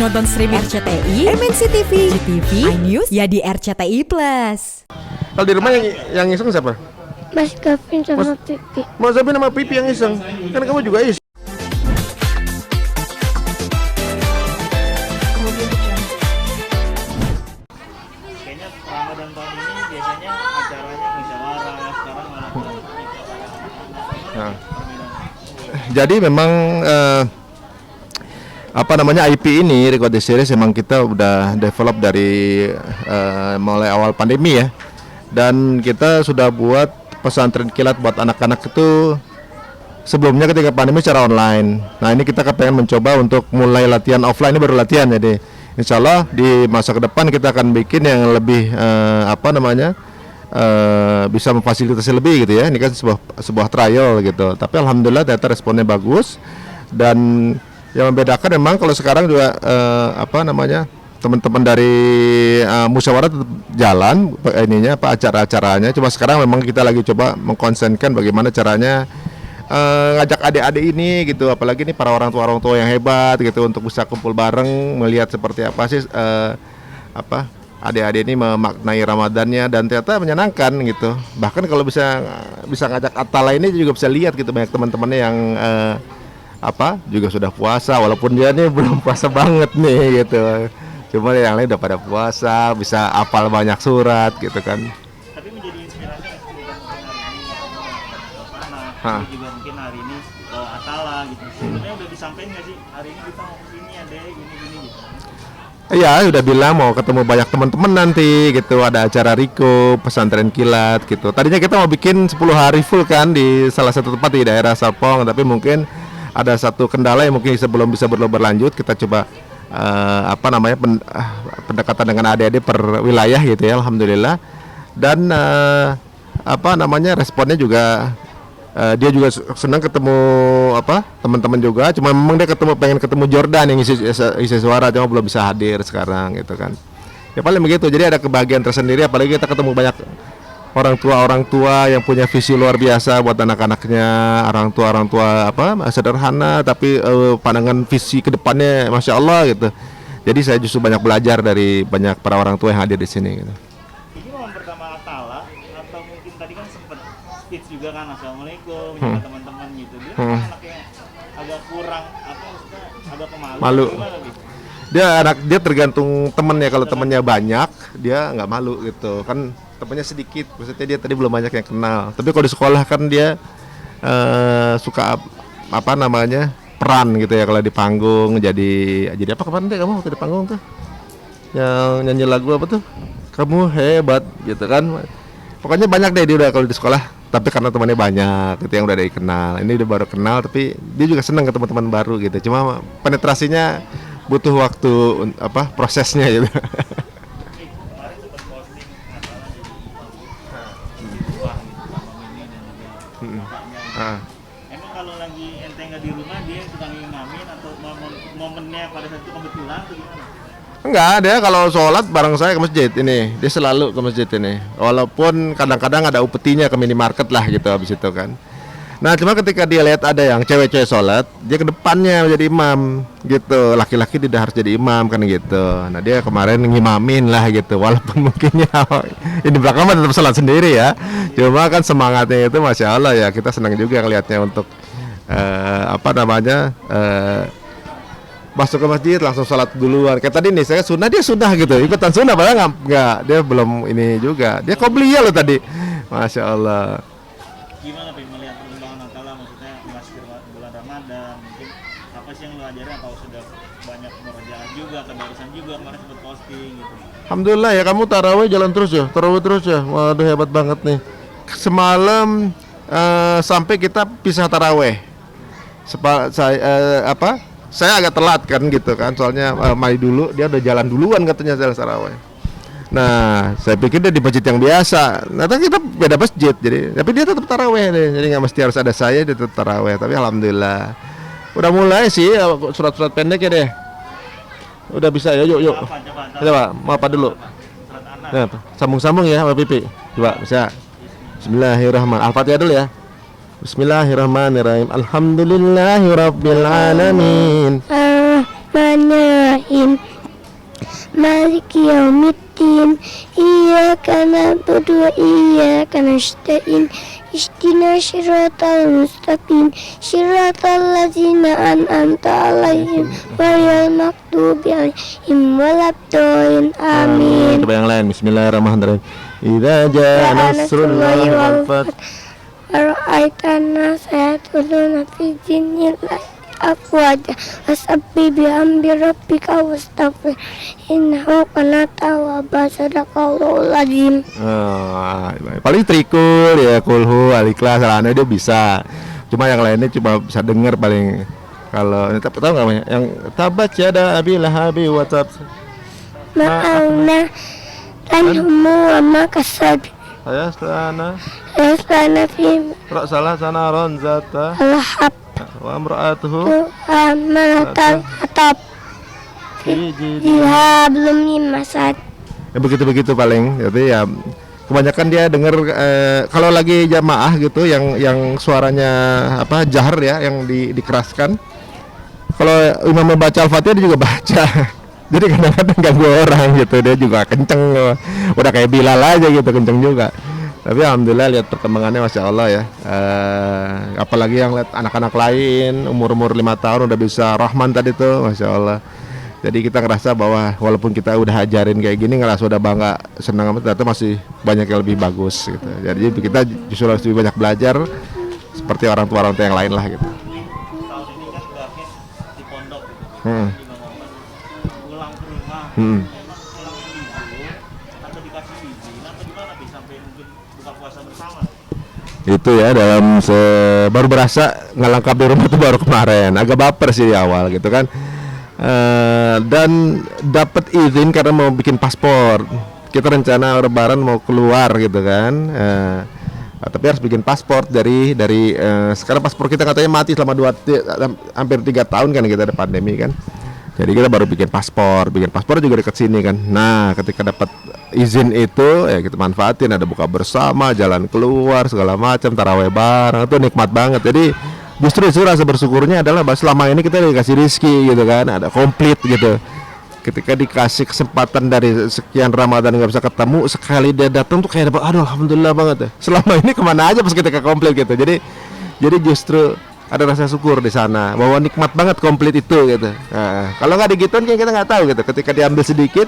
Nonton streaming RCTI, MNC TV, GTV, iNews, ya di RCTI Plus. Kalau di rumah yang iseng siapa? Mas Gavin sama Pipi. Mas Gavin sama Pipi yang iseng. Kan kamu juga iseng. Kayaknya Ramadan tahun ini biasanya acaranya musyawarah, sekarang malah Nah. Jadi memang IP ini Record the Series memang kita udah develop dari mulai awal pandemi ya. Dan kita sudah buat pesantren kilat buat anak-anak itu sebelumnya ketika pandemi secara online. Nah ini kita pengen mencoba untuk mulai latihan offline, ini baru latihan, jadi insya Allah di masa ke depan kita akan bikin yang lebih bisa memfasilitasi lebih gitu ya. Ini kan sebuah trial gitu. Tapi alhamdulillah ternyata responnya bagus. Dan yang membedakan memang kalau sekarang juga teman-teman dari musyawarah tetap jalan acara-acaranya. Cuma sekarang memang kita lagi coba mengkonsenkan bagaimana caranya ngajak adik-adik ini gitu, apalagi ini para orang tua yang hebat gitu untuk bisa kumpul bareng melihat seperti apa sih adik-adik ini memaknai Ramadannya, dan ternyata menyenangkan gitu. Bahkan kalau bisa ngajak Atala ini juga bisa lihat gitu, banyak teman-temannya yang juga sudah puasa walaupun dia nih belum puasa banget nih gitu. Cuma yang lain udah pada puasa, bisa hafal banyak surat gitu kan. tapi menjadi inspirasi juga mungkin hari ini Atala gitu. Sebenarnya udah disampaikan nggak sih hari ini kita mau kesini ada gini gitu? Iya, udah bilang mau ketemu banyak teman-teman nanti gitu, ada acara Riko, pesantren kilat gitu. Tadinya kita mau bikin 10 hari full kan di salah satu tempat di daerah Serpong, tapi mungkin ada satu kendala yang mungkin belum bisa berlanjut. Kita coba pendekatan dengan adik-adik per wilayah gitu ya, alhamdulillah. Dan responnya juga dia juga senang ketemu teman-teman juga. Cuma memang dia pengen ketemu Jordan yang isi suara, cuma belum bisa hadir sekarang gitu kan. Ya paling begitu. Jadi ada kebahagiaan tersendiri, apalagi kita ketemu banyak orang tua yang punya visi luar biasa buat anak-anaknya, orang tua sederhana tapi pandangan visi kedepannya masya Allah gitu. Jadi saya justru banyak belajar dari banyak para orang tua yang hadir di sini gitu. Ini momen pertama Atala atau mungkin tadi kan sempat speech juga kan, assalamualaikum sama teman-teman gitu. Dia anaknya agak kurang maksudnya agak pemalu. Malu. Gimana, Dia tergantung temennya. Kalau temennya banyak dia nggak malu gitu kan. Temennya sedikit, maksudnya dia tadi belum banyak yang kenal. Tapi kalau di sekolah kan dia suka peran gitu ya. Kalau di panggung jadi apa kemarin deh kamu waktu di panggung tuh yang nyanyi lagu apa tuh, kamu hebat gitu kan. Pokoknya banyak deh dia udah kalau di sekolah. Tapi karena temannya banyak gitu yang udah dikenal. Ini udah baru kenal tapi dia juga senang ketemu teman baru gitu. Cuma penetrasinya butuh waktu prosesnya gitu. Emang kalau lagi ente nggak di rumah dia suka ngimamin atau momennya pada saat itu kebetulan atau gimana? Enggak, dia kalau sholat bareng saya ke masjid ini. Dia selalu ke masjid ini. Walaupun kadang-kadang ada upetinya ke minimarket lah gitu habis itu kan. Nah cuma ketika dia lihat ada yang cewek-cewek sholat, dia ke depannya menjadi imam gitu. Laki-laki tidak harus jadi imam kan gitu. Nah dia kemarin ngimamin lah gitu. Walaupun mungkinnya ini belakang mah tetap sholat sendiri ya. Cuma kan semangatnya itu masya Allah ya. Kita senang juga ngelihatnya untuk masuk ke masjid langsung sholat duluan. Kayak tadi nih saya sunnah, dia sunnah gitu. Ikutan sunnah padahal enggak. Dia belum ini juga. Dia qobliyah loh tadi. Masya Allah. Gimana Pim melihat perkembangan Atala, maksudnya masih bulan Ramadan, mungkin apa sih yang lu ajarin atau sudah banyak murojaah juga, tabarusan juga kemarin sempat posting gitu? Alhamdulillah ya, kamu tarawih jalan terus ya, tarawih terus ya. Waduh hebat banget nih. Semalam sampai kita pisah tarawih. Saya agak telat kan gitu kan, soalnya Mai dulu dia udah jalan duluan katanya jalan tarawih. Nah, saya pikir dia di masjid yang biasa. Nah, kita beda masjid, tapi dia tetap tarawih deh. Jadi nggak mesti harus ada saya, dia tetap tarawih. Tapi alhamdulillah, udah mulai sih surat-surat pendek ya deh. Udah bisa ya, yuk. Coba, mau apa dulu? Nah, sambung-sambung ya, sama Pipi. Coba bisa. Bismillahirrahmanirrahim. Al-Fatihah dulu ya. Bismillahirrahmanirrahim. Alhamdulillahirabbil alamin. Ar-Rahmanir Bismillahirrahmanirrahim. Maliki yaumiddin. Iyyaka na'budu wa iyyaka nasta'in. Ihdina shiratal mustaqim. Shiratal ladzina an'amta 'alaihim ghairil maghdubi 'alaihim waladdallin. Amin. Coba yang lain. Bismillahirrahmanirrahim. Idza jaa nasrullahi wal fath. Ra'aitan nasa yadkhuluna fi dinillahi afwaja wasabbi bihamdi rabbika wastaghfir innahu kana tawwaba. Sadaqallahul azim. Paling trikul ya, kulhu, al-ikhlas, Al-An'am dia bisa. Cuma yang lainnya cuma bisa dengar paling. Kalau tahu nggak yang tabat yada abi lahabi wa tab. Ma'auna anhumu wa ma kasab. Ayasana Fi salah sana ronzata lahab wa amra'atuhu amanatal atab. Dia belum masad. Ya begitu paling. Jadi ya kebanyakan dia dengar kalau lagi jamaah gitu yang suaranya apa jahar ya, yang dikeraskan. Kalau imam membaca Al-Fatihah dia juga baca. Jadi kadang-kadang ganggu orang gitu, dia juga kenceng, udah kayak Bilal aja gitu, kenceng juga. Tapi alhamdulillah lihat perkembangannya, masya Allah ya. Apalagi yang lihat anak-anak lain umur 5 tahun udah bisa Rahman tadi tuh, masya Allah. Jadi kita ngerasa bahwa walaupun kita udah ajarin kayak gini, ngerasa udah bangga, senang amat, ternyata masih banyak yang lebih bagus gitu. Jadi kita justru harus lebih banyak belajar seperti orang tua yang lain lah gitu. Tahun ini kan Gafin di pondok gitu. Pulang ke rumah. Memang pulang dulu atau dikasih izin atau gimana bisa sampai mungkin buka puasa bersama? Itu ya dalam baru berasa ngelengkap di rumah tuh baru kemarin, agak baper sih di awal gitu kan. Dan dapat izin karena mau bikin paspor. Kita rencana Lebaran mau keluar gitu kan. Tapi harus bikin paspor dari sekarang paspor kita katanya mati selama hampir 3 tahun kan, kita ada pandemi kan. Jadi kita baru bikin paspor juga dekat sini kan. Nah, ketika dapat izin itu ya kita manfaatin, ada buka bersama, jalan keluar segala macam, taraweh bareng, itu nikmat banget. Jadi justru rasa bersyukurnya adalah bahwa selama ini kita dikasih rezeki gitu kan, ada komplit gitu. Ketika dikasih kesempatan dari sekian Ramadan nggak bisa ketemu, sekali dia datang tuh kayak dapat, aduh alhamdulillah banget ya. Selama ini kemana aja pas kita komplit gitu. Jadi justru ada rasa syukur di sana bahwa nikmat banget komplit itu gitu. Nah, kalau nggak digituin kayak kita nggak tahu gitu. Ketika diambil sedikit,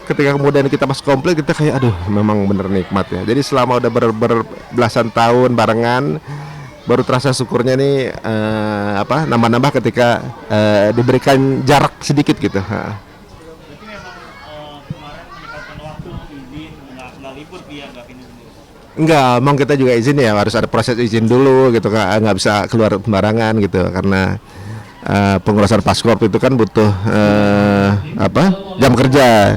ketika kemudian kita pas komplit, kita kayak aduh memang bener nikmat ya. Jadi selama udah berbelasan tahun barengan, baru terasa syukurnya nih nambah-nambah ketika diberikan jarak sedikit gitu. Berarti memang kemarin menyempatkan waktu izin nggak libur dia nggak ini sendiri. Enggak, emang kita juga izin ya, harus ada proses izin dulu gitu, nggak bisa keluar sembarangan gitu karena pengurusan paspor itu kan butuh jam kerja.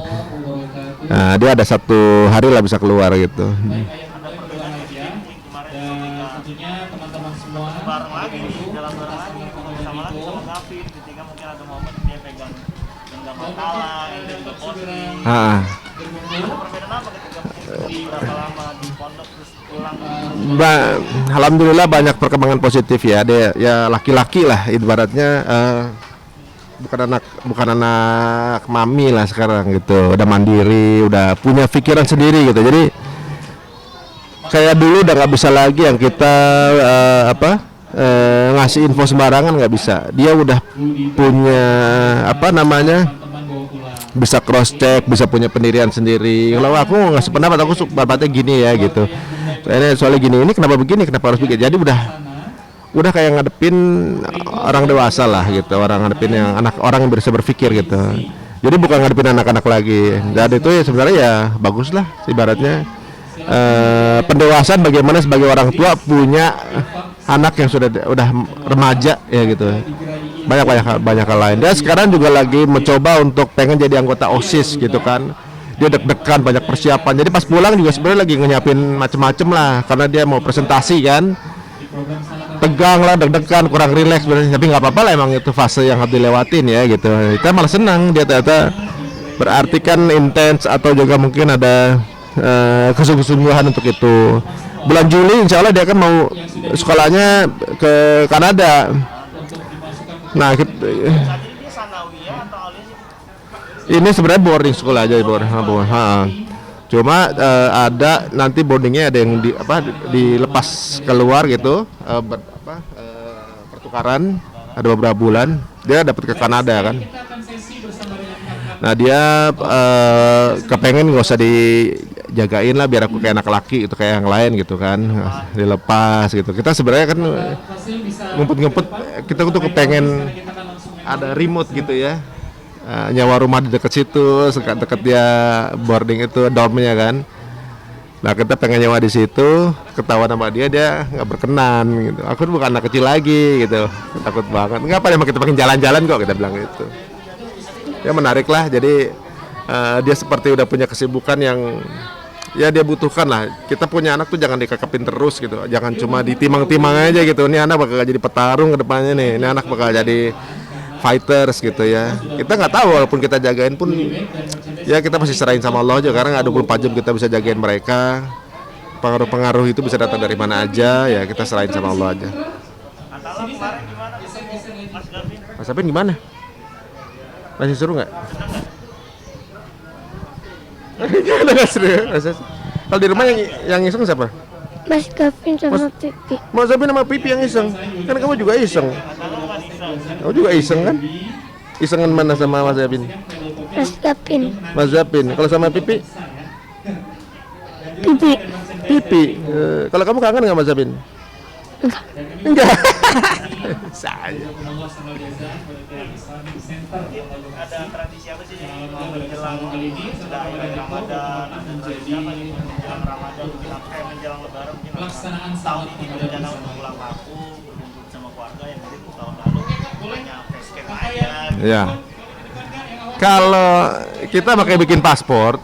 Dia ada 1 hari lah bisa keluar gitu. Bareng lagi, jalan bareng lagi, sama Gafin ketika mungkin ada momen dia pegang genggaman tala, yang dia juga posting. Ada perbedaan apa ketika mungkin berapa lama di pondok terus pulang? Alhamdulillah banyak perkembangan positif ya. Dia ya laki-laki lah ibaratnya, bukan anak mami lah sekarang gitu. Udah mandiri, udah punya pikiran sendiri gitu. Jadi kayak dulu udah nggak bisa lagi yang kita ngasih info sembarangan, nggak bisa. Dia udah punya bisa cross check, bisa punya pendirian sendiri. Kalau aku ngasih pendapat, aku pendapatnya gini ya gitu. Soalnya gini, ini kenapa begini, kenapa harus begini. Jadi udah kayak ngadepin orang dewasa lah gitu, orang ngadepin yang orang yang bisa berpikir gitu. Jadi bukan ngadepin anak-anak lagi. Jadi itu ya sebenarnya ya bagus lah ibaratnya. Pendewasaan bagaimana sebagai orang tua punya anak yang udah remaja ya gitu. Banyak hal lain. Dia sekarang juga lagi mencoba untuk pengen jadi anggota OSIS gitu kan. Dia deg-degan, banyak persiapan. Jadi pas pulang juga sebenarnya lagi nyiapin macem-macem lah, karena dia mau presentasi kan. Tegang lah, deg-degan, kurang rileks sebenarnya. Tapi nggak apa-apa lah, emang itu fase yang harus dilewatin ya gitu. Kita malah senang dia ternyata, berarti kan intens atau juga mungkin ada kesungguhan untuk itu. Bulan Juli insya Allah dia akan mau sekolahnya ke Kanada. Nah, Jadi dia sanawiyah atau alis? Ini sebenarnya boarding school aja, cuma ada nanti boardingnya ada yang dilepas keluar gitu, pertukaran ada beberapa bulan dia dapat ke Kanada kan. Nah dia kepengen nggak usah dijagain lah, biar aku kayak anak laki itu kayak yang lain gitu kan, dilepas gitu. Kita sebenarnya kan ngumpet-ngumpet, kita tuh kepengen ada remote gitu ya, nyawa rumah di dekat situ, dekat dia boarding itu dormnya kan. Nah kita pengen nyawa di situ, ketahuan sama dia nggak berkenan gitu. Aku bukan anak kecil lagi gitu, takut banget. Nggak apa, emang kita pengen jalan-jalan kok, kita bilang gitu. Ya menarik lah, jadi dia seperti udah punya kesibukan yang ya dia butuhkan lah. Kita punya anak tuh jangan dikekepin terus gitu, jangan cuma ditimang-timang aja gitu. Ini anak bakal jadi petarung ke depannya nih, ini anak bakal jadi fighters gitu ya. Kita nggak tahu, walaupun kita jagain pun ya kita masih serahin sama Allah aja, karena nggak 24 jam kita bisa jagain mereka. Pengaruh-pengaruh itu bisa datang dari mana aja, ya kita serahin sama Allah aja. Antara kemarin gimana Mas Gavin? Mas Apin gimana? Masih seru nggak? Nggak seru. Kalau di rumah yang iseng siapa? Mas Gavin sama Pipi. Mas Apin sama Pipi yang iseng. Kan kamu juga iseng. Kamu juga iseng kan? Isengan mana sama Mas Apin? Mas Gavin. Mas Apin. Kalau sama Pipi? Pipi. Pipi. Kalau kamu kangen nggak Mas Apin? Enggak. Saya. Ada tradisi apa sih menjelang sudah akhir Ramadan, ada tradisi apa nih menjelang Ramadan, menjelang Lebaran, mungkin tahun ini berencana untuk pulang kampung, berkumpul sama keluarga yang mungkin tahun lalu hanya facecam aja. Ya. Kalau kita pakai bikin paspor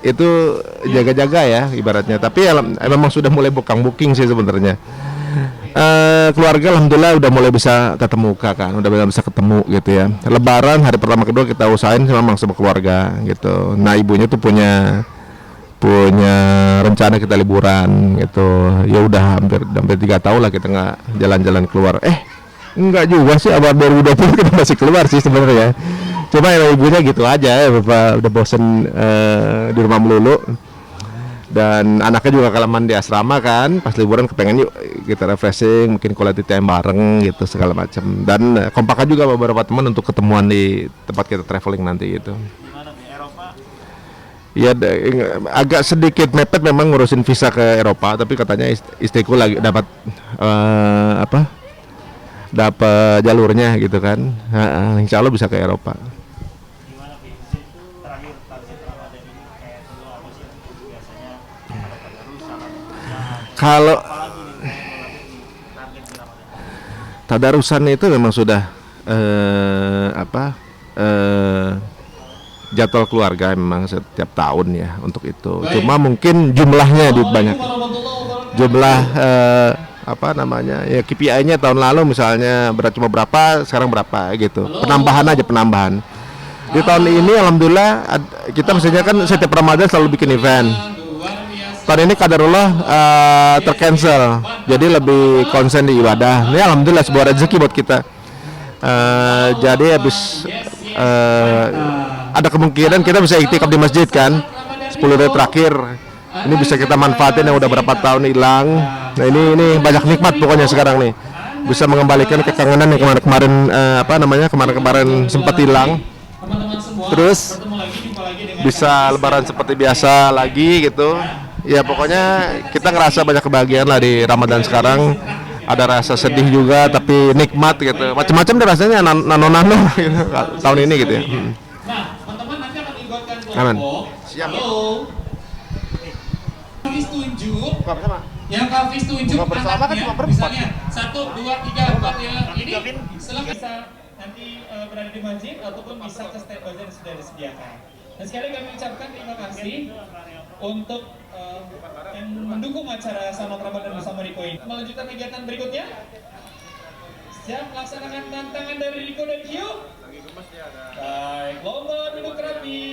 itu jaga-jaga ya ibaratnya, tapi memang sudah mulai booking sih sebenarnya. Keluarga alhamdulillah udah mulai bisa tatap muka kan, udah bisa ketemu gitu ya. Lebaran hari pertama kedua kita usahain memang sama keluarga gitu. Nah ibunya tuh punya rencana kita liburan gitu. Ya udah hampir 3 tahun lah kita nggak jalan-jalan keluar. Enggak juga sih, awal 2020 kita masih keluar sih sebenarnya. Cuma ya ibunya gitu aja ya, Bapak udah bosen di rumah melulu. Dan anaknya juga kelamaan di asrama kan, pas liburan kepengen yuk kita refreshing, mungkin quality time bareng gitu segala macam. Dan kompakan juga beberapa teman untuk ketemuan di tempat kita traveling nanti gitu. Gimana di Eropa? Ya agak sedikit mepet memang ngurusin visa ke Eropa, tapi katanya istriku lagi dapat dapat jalurnya gitu kan. Insya Allah bisa ke Eropa. Gimana sih terakhir target Ramadan ini kayak dulu apa sih biasanya ada tadarusan atau Kalau apalagi nih target di Ramadan? tadarusan itu memang sudah jadwal keluarga memang setiap tahun ya untuk itu. Cuma mungkin jumlahnya banyak. Jumlah ya KPI-nya tahun lalu misalnya cuma berapa, sekarang berapa gitu. Penambahan. Di tahun ini alhamdulillah kita mestinya kan setiap Ramadan selalu bikin event. Tahun ini kadarullah tercancel. Jadi lebih konsen di ibadah. Ini alhamdulillah sebuah rezeki buat kita. Jadi habis ada kemungkinan kita bisa iktikaf di masjid kan 10 hari terakhir. Ini bisa kita manfaatin yang udah berapa tahun hilang. Nah ini banyak nikmat pokoknya sekarang nih. Bisa mengembalikan kekangenan yang kemarin sempat hilang. Terus bisa lebaran seperti biasa lagi gitu. Ya pokoknya kita ngerasa banyak kebahagiaan lah di Ramadan sekarang. Ada rasa sedih juga tapi nikmat gitu. Macam-macam deh rasanya nano gitu, tahun ini gitu ya. Nah, teman-teman nanti akan dibuatkan Aman. kelompok. Siap. Halo. Hafiz tunjuk. Buka bersama. Yang Hafiz tunjuk Buka bersama kan anaknya, cuma berempat. misalnya 1, 2, 3, 4 ya. Ini setelah bisa nanti berada di masjid ataupun bisa ke stand buzzer yang sudah disediakan. Dan sekali kami ucapkan terima kasih untuk yang mendukung acara Selamat Ramadan bersama Riko ini. Melanjutkan kegiatan berikutnya. Siap melaksanakan tantangan dari Riko dan Hugh? Baik, lomba duduk rapi.